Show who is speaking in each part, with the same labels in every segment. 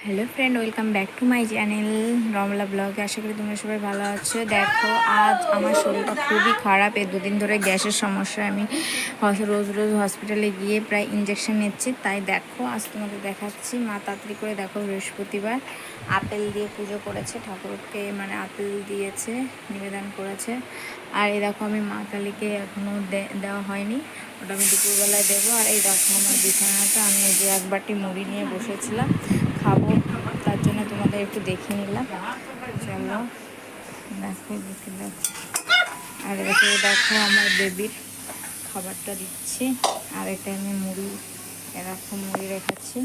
Speaker 1: Hello friend, welcome back to my channel Ramla ব্লগে। আশা করি তোমরা সবাই ভালো আছো। দেখো, আজ আমার শরীরটা খুবই খারাপ। এই দুদিন ধরে গ্যাসের সমস্যা। আমি রোজ রোজ হসপিটালে গিয়ে প্রায় ইঞ্জেকশন নিচ্ছি। তাই দেখো, আজ তোমাদের দেখাচ্ছি। মা তাড়াতাড়ি করে দেখো, বৃহস্পতিবার আপেল দিয়ে পুজো করেছে ঠাকুরকে, মানে আপেল দিয়েছে, নিবেদন করেছে। আর এই দেখো, আমি মা কালীকে এখনও দেওয়া হয়নি, ওটা আমি দুপুরবেলায় দেবো। আর এই দেখো আমার বিছানাটা, আমি এই যে এক বাটি মুড়ি নিয়ে বসেছিলাম খাবো, তার জন্য তোমাদের একটু দেখে নিলাম। চলো দেখো, দেখে দেখো। আর দেখো দেখো আমার বেবির খাবারটা দিচ্ছি। আর এটা আমি মুড়ি, এরকম মুড়ি রেখেছি।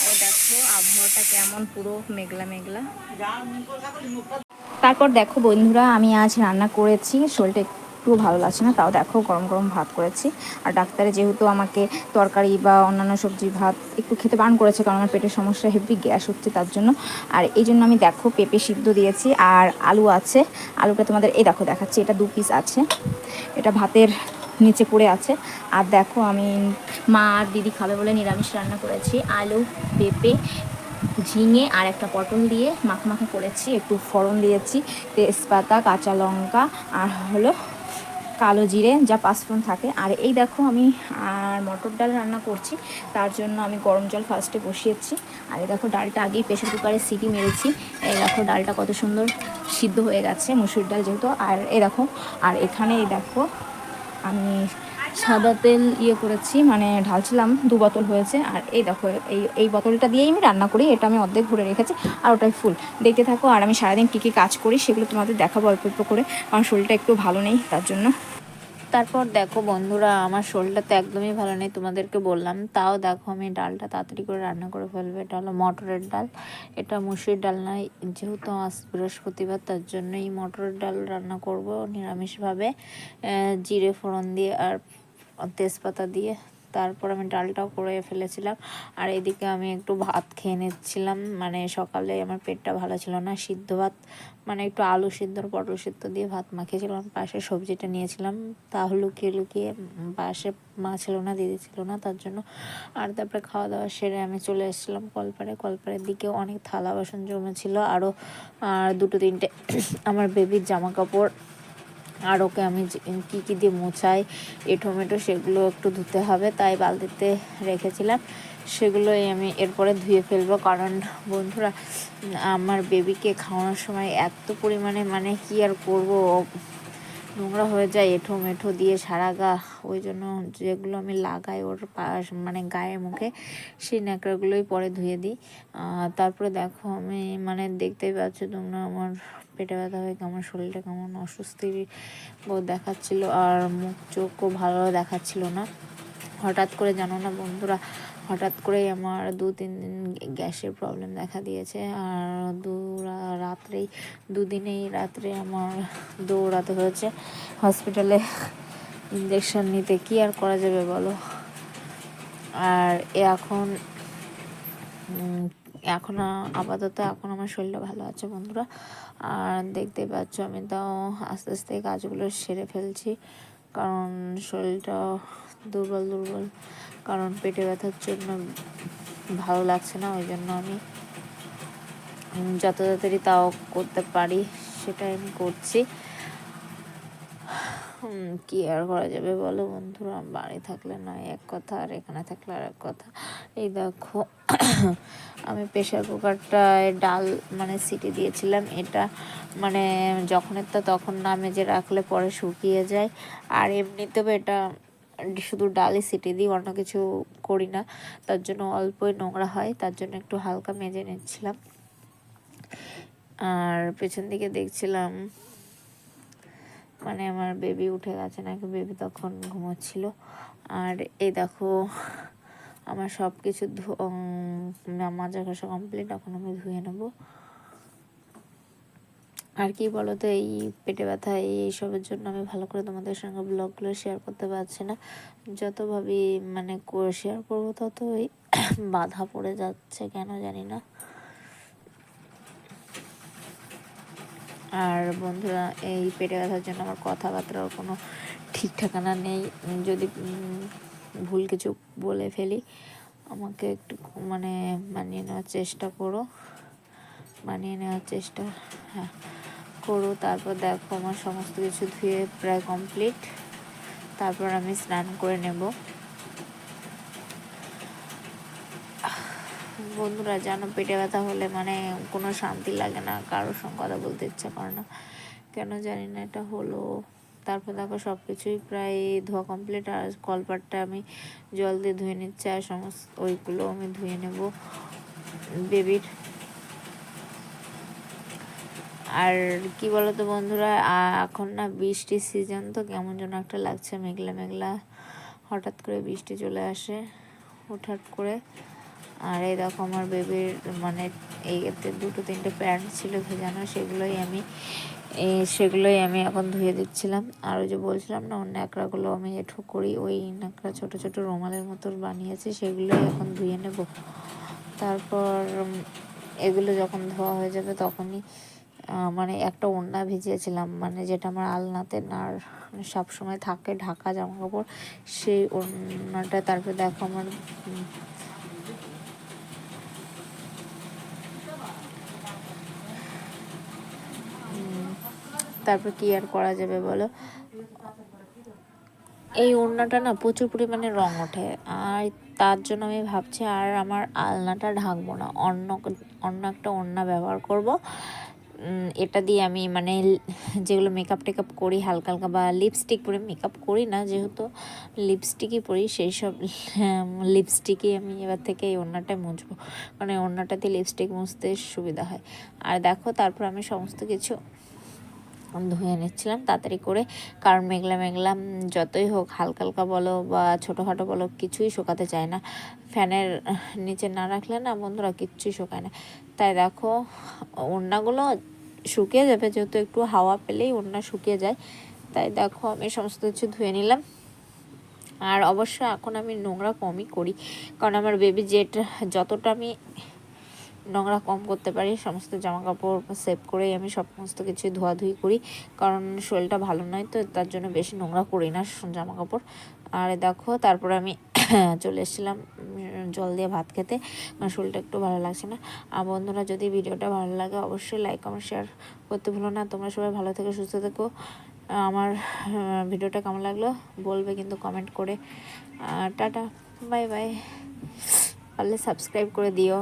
Speaker 1: আর দেখো আবহাওয়াটা কেমন, পুরো মেঘলা মেঘলা। তারপর দেখো বন্ধুরা, আমি আজ রান্না করেছি। শরীরটা একটু ভালো লাগছে না, তাও দেখো গরম গরম ভাত করেছি। আর ডাক্তারে যেহেতু আমাকে তরকারি বা অন্যান্য সবজি ভাত একটু খেতে বারণ করেছে, কারণ আমার পেটের সমস্যা, হেভি গ্যাস হচ্ছে তার জন্য। আর এই জন্য আমি দেখো পেঁপে সিদ্ধ দিয়েছি, আর আলু আছে। আলুটা তোমাদের এই দেখো দেখাচ্ছি, এটা 2 পিস আছে, এটা ভাতের নিচে পড়ে আছে। আর দেখো আমি মা আর দিদি খাবে বলে নিরামিষ রান্না করেছি। আলু, পেঁপে, ঝিঙে আর একটা পটল দিয়ে মাখা মাখা করেছি। একটু ফোড়ন দিয়েছি, তেজপাতা, কাঁচা লঙ্কা আর হলো কালো জিরে, যা পাঁচফোড়ন থাকে। আর এই দেখো আমি আর মটর ডাল রান্না করছি, তার জন্য আমি গরম জল ফার্স্টে বসিয়েছি। আর এই দেখো ডালটা আগেই প্রেশার কুকারে সিটি মেরেছি। এই দেখো ডালটা কত সুন্দর সিদ্ধ হয়ে গেছে, মুসুর ডাল যেহেতু। আর এই দেখো, আর এখানে এই দেখো আমি সাদা তেল করেছি, মানে ঢালছিলাম, 2 বোতল হয়েছে। আর এই দেখো এই বোতলটা দিয়েই আমি রান্না করি, এটা আমি অর্ধেক ভরে রেখেছি, আর ওটাই ফুল। দেখতে থাকো। আর আমি সারাদিন কী কী কাজ করি সেগুলো তোমাদের দেখাবো অল্প অল্প করে, কারণ শরীরটা একটু ভালো নেই তার জন্য। তারপর দেখো বন্ধুরা, আমার শরীরটা তো একদমই ভালো নেই, তোমাদেরকে বললাম। তাও দেখো আমি ডালটা তাড়াতাড়ি করে রান্না করে ফেলবো। এটা হলো মটরের ডাল, এটা মুসুরির ডাল নয়। যেহেতু আজ বৃহস্পতিবার, তার জন্যই মটরের ডাল রান্না করব নিরামিষভাবে, জিরে ফোড়ন দিয়ে আর তেজপাতা দিয়ে। তারপর আমি ডালটাও করে ফেলেছিলাম। আর এদিকে আমি একটু ভাত খেয়ে নিচ্ছিলাম, মানে সকালে আমার পেটটা ভালো ছিল না। সিদ্ধ ভাত, মানে একটু আলু সিদ্ধ পটল সিদ্ধ দিয়ে ভাত মাখিয়েছিলাম, পাশে সবজিটা নিয়েছিলাম। তাও লুকিয়ে লুকিয়ে, পাশে মা ছিল না, দিদি ছিল না, তার জন্য। আর তারপরে খাওয়া দাওয়া সেরে আমি চলে এসেছিলাম কলপাড়ে। কলপাড়ের দিকেও অনেক থালা বাসন জমেছিল, আরও আর 2-3টে আমার বেবির জামা কাপড়, আর ওকে আমি কী কী দিয়ে মোছাই, টমেটো, সেগুলো একটু ধুতে হবে, তাই বালতিতে রেখেছিলাম। সেগুলোই আমি এরপরে ধুয়ে ফেলবো। কারণ বন্ধুরা, আমার বেবিকে খাওয়ানোর সময় এত পরিমাণে, মানে কি আর করব, নোংরা হয়ে যায় মেঠো দিয়ে সারা গা। ওই জন্য যেগুলো আমি লাগাই ওর মানে গায়ে মুখে, সেই ন্যাকড়াগুলোই পরে ধুয়ে দিই। তারপরে দেখো আমি, মানে দেখতেই পাচ্ছ তোমরা, আমার পেটে ব্যথা হয়ে কেমন, শরীরটা কেমন অস্বস্তি বোধ দেখাচ্ছিল, আর মুখ চোখও ভালো দেখাচ্ছিল না। হঠাৎ করে, জানো না বন্ধুরা, হঠাৎ করেই আমার 2-3 দিন গ্যাসের প্রবলেম দেখা দিয়েছে। আর রাত্রেই 2 দিনেই রাত্রে আমার দৌড়াতে হয়েছে হসপিটালে ইঞ্জেকশন নিতে। কি আর করা যাবে বলো। আর এখন এখন আপাতত এখন আমার শরীরটা ভালো আছে বন্ধুরা। আর দেখতে পাচ্ছ আমি তাও আস্তে আস্তে কাজগুলো সেরে ফেলছি, কারণ শরীরটা দুর্বল দুর্বল, কারণ পেটে ব্যথার জন্য ভালো লাগছে না। ওই জন্য আমি যত তাড়াতাড়ি তাও করতে পারি সেটাই আমি করছি। কি আর করা যাবে বলো বন্ধুরা, বাড়ি থাকলে নয় এক কথা, আর এখানে থাকলে আর এক কথা। এই দেখো আমি প্রেশার কুকারটায় ডাল, মানে সিটি দিয়েছিলাম। এটা মানে যখনের তা তখন নামে যে রাখলে পরে শুকিয়ে যায়। আর এমনিতেও এটা শুধু ডালই সিটি দিই, অন্য কিছু করি না, তার জন্য অল্পই নোংরা হয়, তার জন্য একটু হালকা মেজে নিচ্ছিলাম। আর পেছন দিকে দেখছিলাম, মানে আমার বেবি উঠে গেছে নাকি, বেবি তখন ঘুমোচ্ছিল। আর এই দেখো আমার সব কিছু মাজা ঘষা কমপ্লিট, এখন আমি ধুয়ে নেবো। আর কি বলো তো, এই পেটে ব্যথা এইসবের জন্য আমি ভালো করে তোমাদের সঙ্গে ব্লগগুলো শেয়ার করতে পারছি না। যত ভাবি মানে শেয়ার করবো, ততই বাধা পড়ে যাচ্ছে, কেন জানি না। আর বন্ধুরা, এই পেটে ব্যথার জন্য আমার কথাবার্তার কোনো ঠিক
Speaker 2: ঠিক ঠিকানা নেই, যদি ভুল কিছু বলে ফেলি আমাকে একটু মানে মানিয়ে নেওয়ার চেষ্টা করো, মানিয়ে নেওয়ার চেষ্টা হ্যাঁ করো। তারপর দেখো আমার সমস্ত কিছু ধুয়ে প্রায় কমপ্লিট। তারপর আমি স্নান করে নেব। বন্ধুরা জানো, পেটে ব্যথা হলে মানে কোনো শান্তি লাগে না, কারোর সঙ্গে কথা বলতে ইচ্ছা করে না, কেন জানি না এটা হলো। তারপর দেখো সব কিছুই প্রায় ধোয়া কমপ্লিট, আর কলপাটটা আমি জল দিয়ে ধুয়ে নিচ্ছি, আর সমস্ত ওইগুলো আমি ধুয়ে নেব বেবির। আর কি বলতো বন্ধুরা, এখন না বৃষ্টির সিজন, তো কেমন যেন একটা লাগছে, মেঘলা মেঘলা, হঠাৎ করে বৃষ্টি চলে আসে হুটহাট করে। আর এই দেখো আমার বেবির মানে এই 2-3টে প্যান্ট ছিল ভেজানো, সেগুলোই আমি এখন ধুয়ে দিচ্ছিলাম। আর ওই যে বলছিলাম না, ওর ন্যাকড়াগুলো আমি এঁঠো করি, ওই ন্যাকড়া ছোট ছোট রুমালের মতো বানিয়েছি, সেগুলোই এখন ধুয়ে নেব। তারপর এগুলো যখন ধোয়া হয়ে যাবে তখনই মানে একটা ওড়না ভিজিয়েছিলাম, মানে যেটা আমার আলনাতে আর সব সময় থাকে ঢাকা জামা কাপড়, সেই ওড়নাটা। তারপর দেখো আমার তারপর কি আর করা যাবে বলো, এই ওড়নাটা না প্রচুর পরিমাণে রং ওঠে, আর তার জন্য আমি ভাবছি আর আমার আলনাটা ঢাকবো না, অন্য একটা ওড়না ব্যবহার করব। এটা দিয়ে আমি মানে যেগুলো মেকআপ টেকআপ করি হালকা হালকা, বা লিপস্টিক পরে, মেকআপ করি না যেহেতু, লিপস্টিকই পরি, সেই সব লিপস্টিকই আমি এবার থেকে এই ওড়নাটায় মুছবো, কারণ এই ওড়নাটাতে লিপস্টিক মুছতে সুবিধা হয়। আর দেখো তারপর আমি সমস্ত কিছু ধুয়ে নিচ্ছিলাম তাড়াতাড়ি করে, কারণ মেঘলা মেঘলা যতই হোক, হালকা হালকা বলো বা ছোটোখাটো বলো, কিছুই শুকাতে চায় না, ফ্যানের নিচে না রাখলে না বন্ধুরা কিচ্ছুই শুকায় না। তাই দেখো ওড়নাগুলো শুকিয়ে যাবে, যেহেতু একটু হাওয়া পেলেই ওড়না শুকিয়ে যায়। তাই দেখো আমি সমস্ত কিছু ধুয়ে নিলাম। আর অবশ্য এখন আমি নোংরা কমই করি, কারণ আমার বেবি যতটা আমি নোংরা কম করতে পারি, সমস্ত জামা কাপড় সেভ করেই আমি সমস্ত কিছুই ধোয়াধুয়ি করি, কারণ শরীরটা ভালো নয়, তো তার জন্য বেশি নোংরা করি না জামা কাপড়। আর দেখো তারপরে আমি চলে এসেছিলাম জল দিয়ে ভাত খেতে, আমার শরীরটা একটু ভালো লাগছে না। আর বন্ধুরা যদি ভিডিওটা ভালো লাগে অবশ্যই লাইক কমেন্ট শেয়ার করতে ভুলো না। তোমরা সবাই ভালো থেকো, সুস্থ থেকো। আমার ভিডিওটা কেমন লাগলো বলবে কিন্তু কমেন্ট করে। টাটা, বাই বাই, পারলে সাবস্ক্রাইব করে দিও।